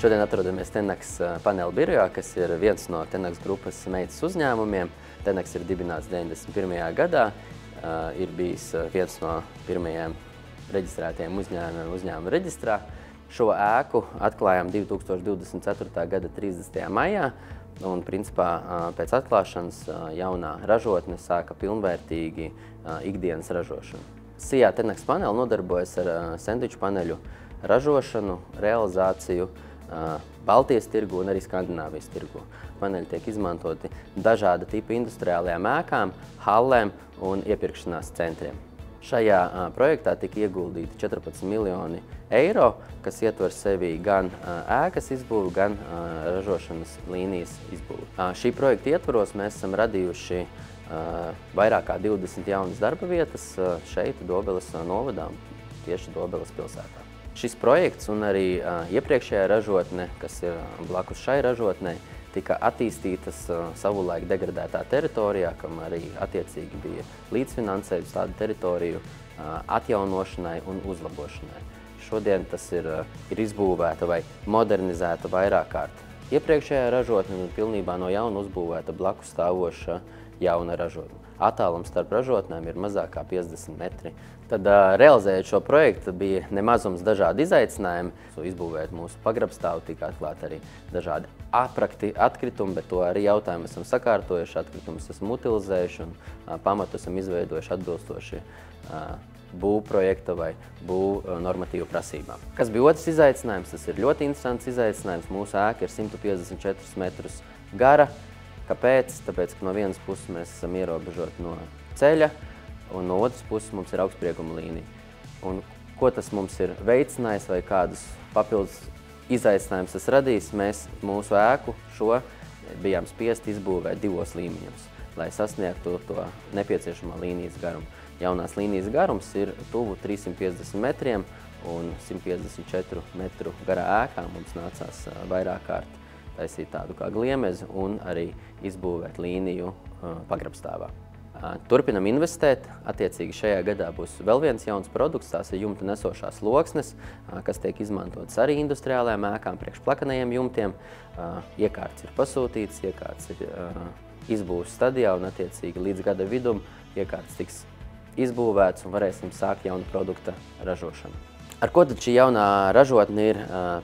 Šodien atrodamies Tenax paneļu birojā, kas ir viens no Tenax grupas meitas uzņēmumiem. Tenax ir dibināts 91. gadā, ir bijis viens no pirmajiem reģistrētajiem uzņēmuma reģistrā. Šo ēku atklājām 2024. gada 30. maijā, un principā pēc atklāšanas jaunā ražotne sāka pilnvērtīgi ikdienas ražošanu. SIA Tenax paneļi nodarbojas ar sendviču paneļu ražošanu, realizāciju Baltijas tirgu un arī Skandināvijas tirgu. Paneļi tiek izmantoti dažāda tipa industriālajām ēkām, hallēm un iepirkšanās centriem. Šajā projektā tika ieguldīti 14 miljoni eiro, kas ietver sevī gan ēkas izbūvi, gan ražošanas līnijas izbūvi. Šī projekta ietvaros mēs esam radījuši vairāk kā 20 jaunas darba vietas šeit, Dobeles novadā, tieši Dobeles pilsētā. Šis projekts un arī iepriekšējā ražotne, kas ir blakus šai ražotnei, tika attīstītas savulaik degradētā teritorijā, kam arī attiecīgi bija līdzfinansējums tādu teritoriju atjaunošanai un uzlabošanai. Šodien tas ir izbūvēta vai modernizēta vairāk kārt iepriekšējā ražotne un pilnībā no jauna uzbūvēta blakus stāvoša jauna ražotne. Attālums starp ražotnēm ir mazāk kā 50 metri. Tad, realizējot šo projektu, bija nemazums dažādi izaicinājumi. Izbūvēt mūsu pagrabstāvu, tika atklāti arī dažādi aprakti atkritumi, bet to arī jautājumu esam sakārtojuši, atkritumus esam utilizējuši un pamatu esam izveidojuši atbilstoši būvprojekta vai būvnormatīvu prasībām. Kas bija otrs izaicinājums? Tas ir ļoti interesants izaicinājums. Mūsu ēka ir 154 metrus gara. Kāpēc? Tāpēc, ka no vienas puses mēs esam ierobežoti no ceļa, un no otras puses mums ir augstsprieguma līnija. Un ko tas mums ir veicinājis vai kādus papildus izaicinājumus tas radīs, mēs mūsu ēku šo bijām spiest izbūvēt 2 līmeņos, lai sasniegtu to nepieciešamā līnijas garumu. Jaunās līnijas garums ir tuvu 350 metriem, un 154 metru garā ēkā mums nācās vairāk kārt taisīt tādu kā gliemezi un arī izbūvēt līniju pagrabstāvā. Turpinam investēt. Attiecīgi šajā gadā būs vēl viens jauns produkts, tās ir jumta nesošās loksnes, kas tiek izmantotas arī industriālajām ēkām priekš plakanajiem jumtiem. Iekārts ir pasūtīts, iekārts ir izbūves stadijā un attiecīgi līdz gada vidum iekārts tiks izbūvēts un varēsim sākt jaunu produkta ražošanu. Ar ko tad šī jaunā ražotne ir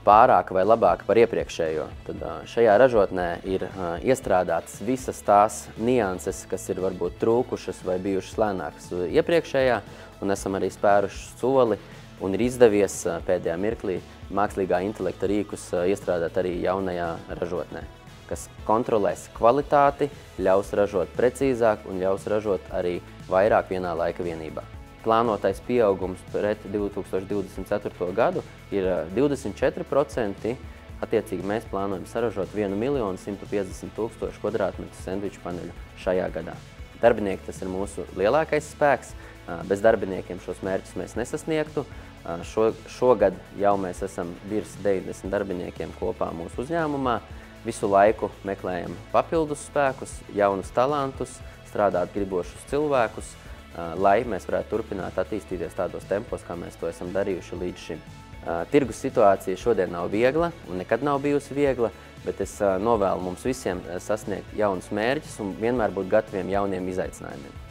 pārāka vai labāka par iepriekšējo? Tad šajā ražotnē ir iestrādātas visas tās nianses, kas ir varbūt trūkušas vai bijušas lēnākas iepriekšējā, un esam arī spēruši soli un ir izdevies pēdējā mirklī mākslīgā intelekta rīkus iestrādāt arī jaunajā ražotnē, kas kontrolēs kvalitāti, ļaus ražot precīzāk un ļaus ražot arī vairāk vienā laika vienībā. Plānotais pieaugums pret 2024. gadu ir 24%. Attiecīgi mēs plānojam saražot 1 150 000 kvadrātmetru sendviču paneļu šajā gadā. Darbinieki tas ir mūsu lielākais spēks. Bez darbiniekiem šos mērķus mēs nesasniegtu. Šogad jau mēs esam virs 90 darbiniekiem kopā mūsu uzņēmumā. Visu laiku meklējam papildus spēkus, jaunus talantus, strādāt gribošus cilvēkus, lai mēs varētu turpināt attīstīties tādos tempos, kā mēs to esam darījuši līdz šim. Tirgus situācija šodien nav viegla un nekad nav bijusi viegla, bet es novēlu mums visiem sasniegt jaunus mērķus un vienmēr būt gataviem jauniem izaicinājumiem.